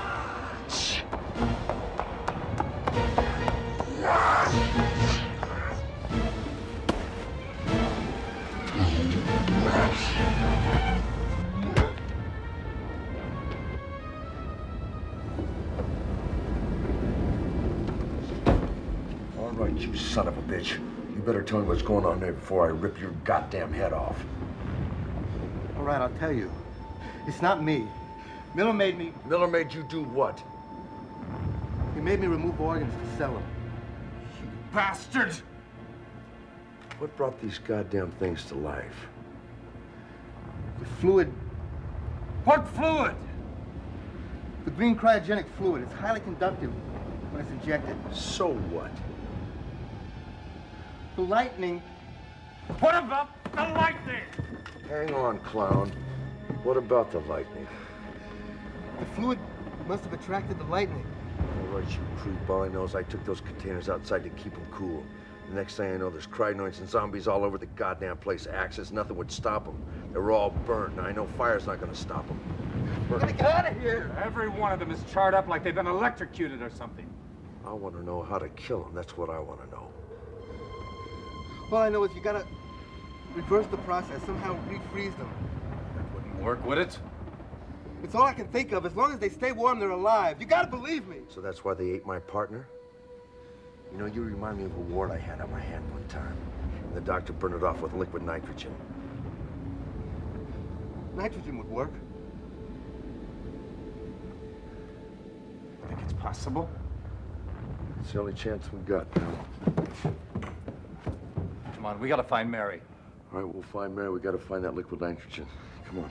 All right, you son of a bitch. You better tell me what's going on there before I rip your goddamn head off. All right, I'll tell you. It's not me. Miller made me... Miller made you do what? He made me remove organs to sell them. You bastard! What brought these goddamn things to life? The fluid... What fluid? The green cryogenic fluid. It's highly conductive when it's injected. So what? The lightning... What about the lightning? Hang on, clown. What about the lightning? The fluid must have attracted the lightning. All right, you creep. All I know is I took those containers outside to keep them cool. The next thing I know, there's crinoids and zombies all over the goddamn place. Axis, nothing would stop them. They were all burnt. Now, I know fire's not gonna stop them. We're gonna get out of here! Every one of them is charred up like they've been electrocuted or something. I want to know how to kill them. That's what I want to know. All I know is you gotta reverse the process, somehow refreeze them. That wouldn't work, would it? It's all I can think of. As long as they stay warm, they're alive. You gotta believe me. So that's why they ate my partner? You know, you remind me of a wart I had on my hand one time. The doctor burned it off with liquid nitrogen. Nitrogen would work. Think it's possible? It's the only chance we got, pal. Come on, we gotta find Mary. All right, we'll find Mary. We gotta find that liquid nitrogen. Come on.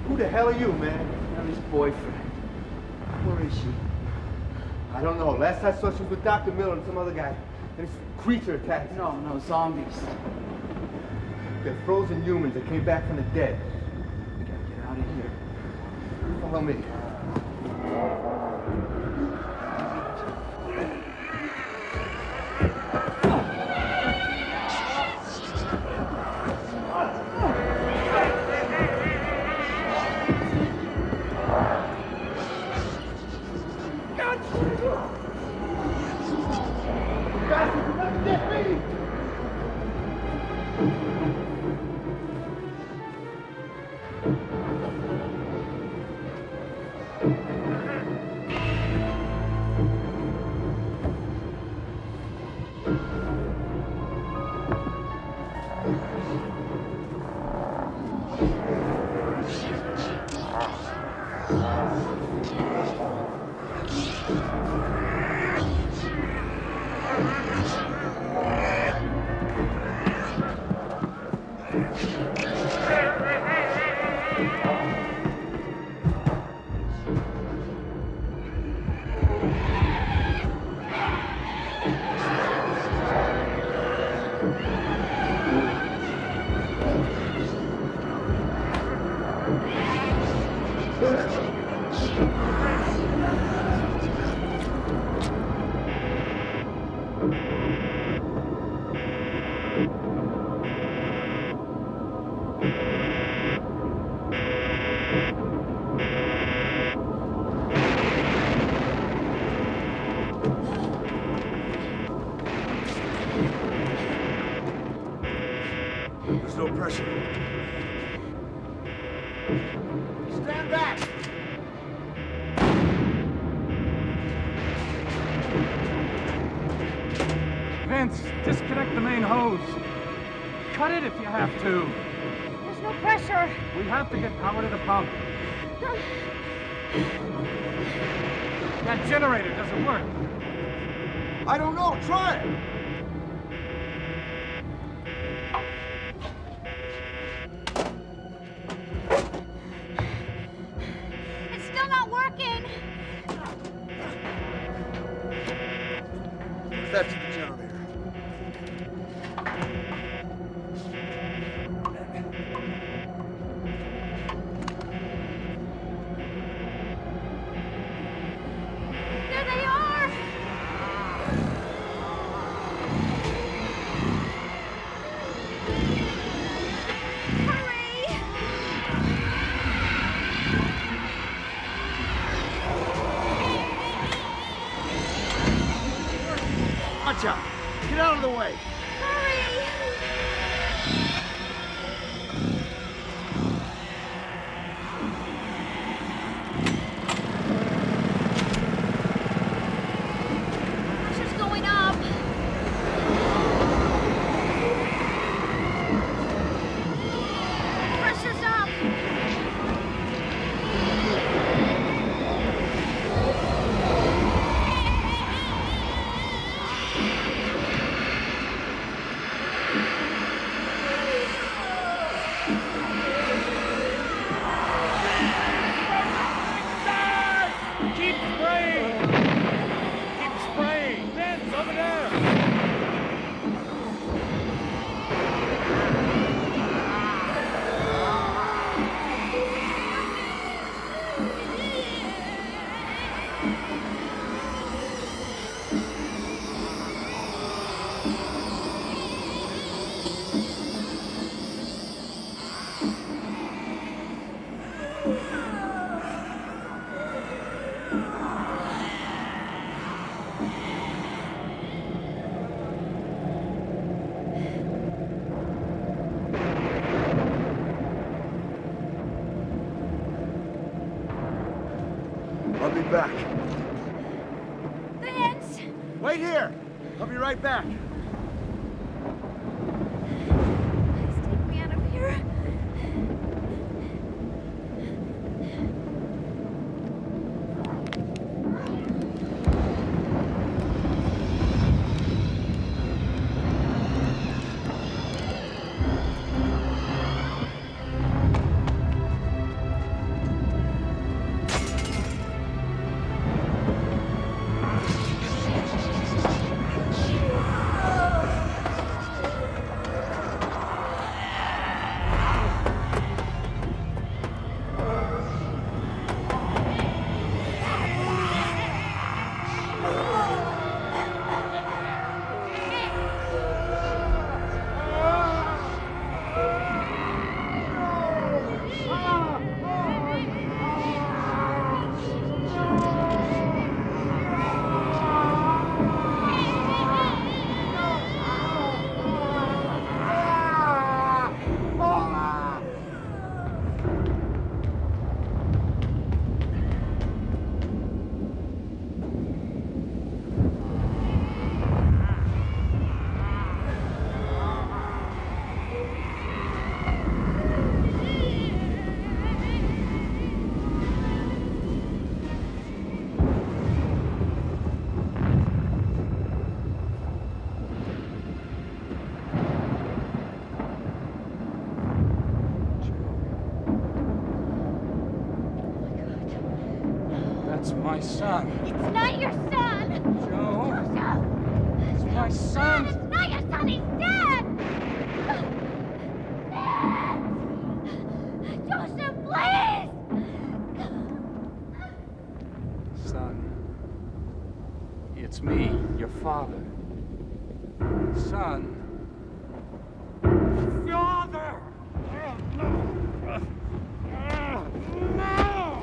Who the hell are you, man? I'm his boyfriend. Where is she? I don't know. Last I saw, she was with Dr. Miller and some other guy. And this creature attacked. No, zombies. They're frozen humans that came back from the dead. We gotta get out of here. Follow me. no pressure. Stand back! Vince, disconnect the main hose. Cut it if you have to. There's no pressure. We have to get power to the pump. That generator doesn't work. I don't know. Try it. It's still not working. That's the generator. There they are. Hurry. Watch out. Get out of the way. Pressure's going up. Pressure's up. Keep spraying! Keep spraying! Vince, over there! I'll be back. Vince! Wait here. I'll be right back. Please take me out of here. That's my son. It's not your son. Joe. It's my son. It's not your son. He's dead. Joseph, please. Son. It's me, your father. Son. Father! No!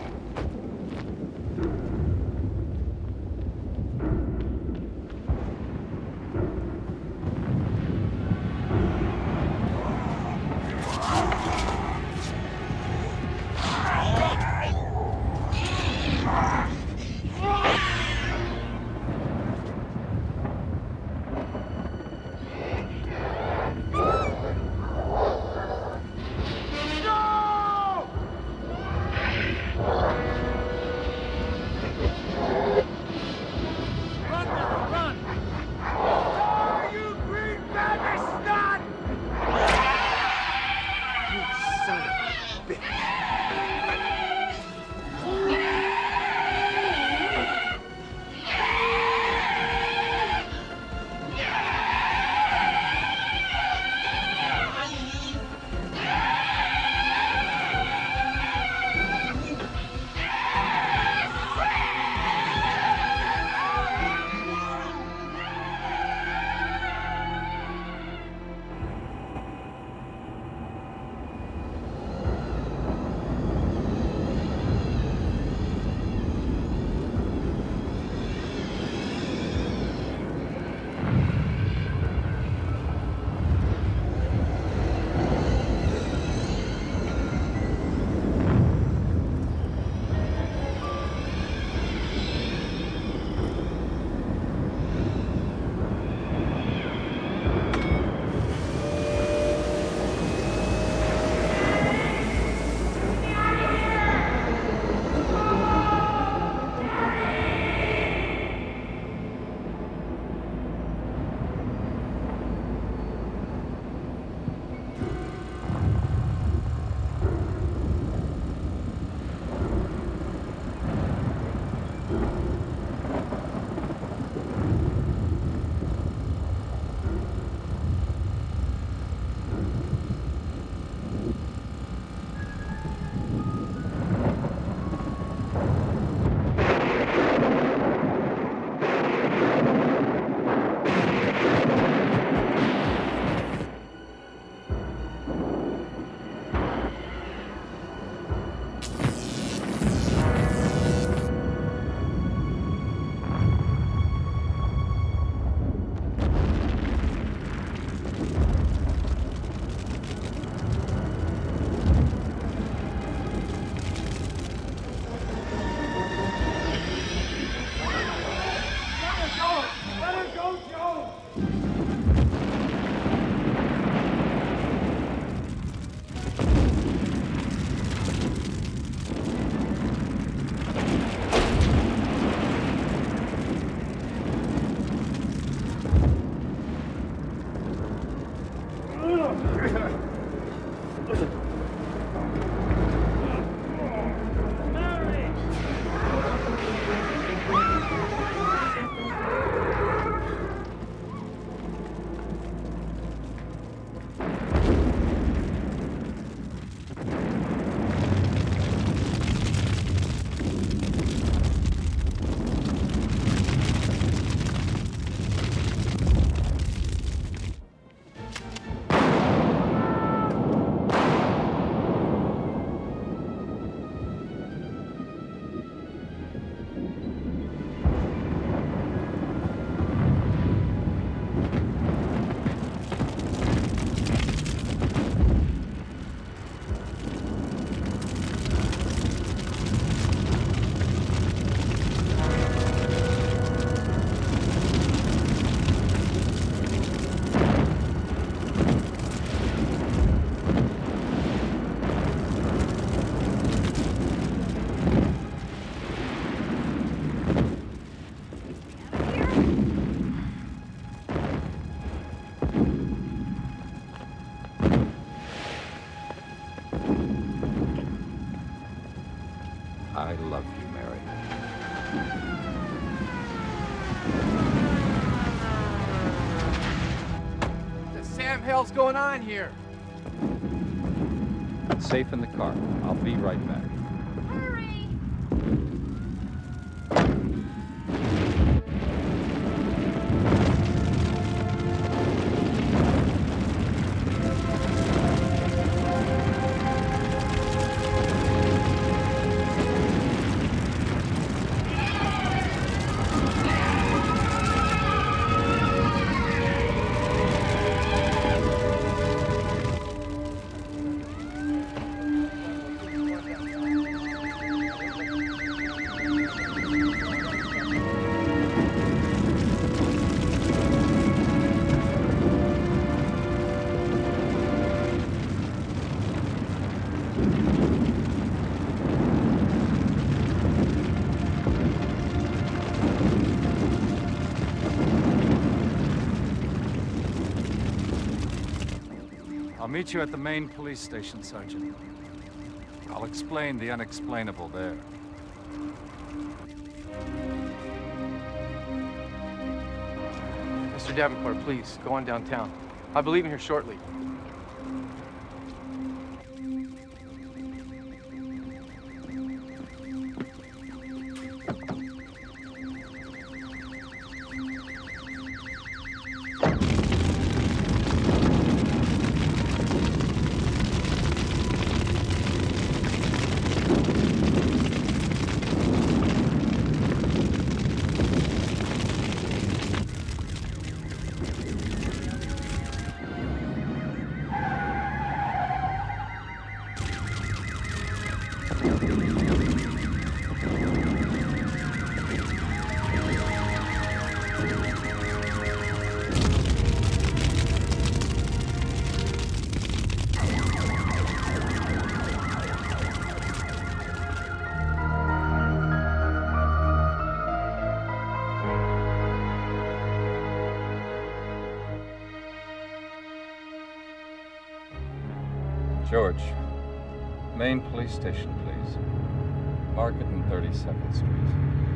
I love you, Mary. The Sam hell's going on here? Safe in the car. I'll be right back. I'll meet you at the main police station, Sergeant. I'll explain the unexplainable there. Mr. Davenport, please, go on downtown. I'll be leaving here shortly. George, main police station, please. Market and 32nd Street.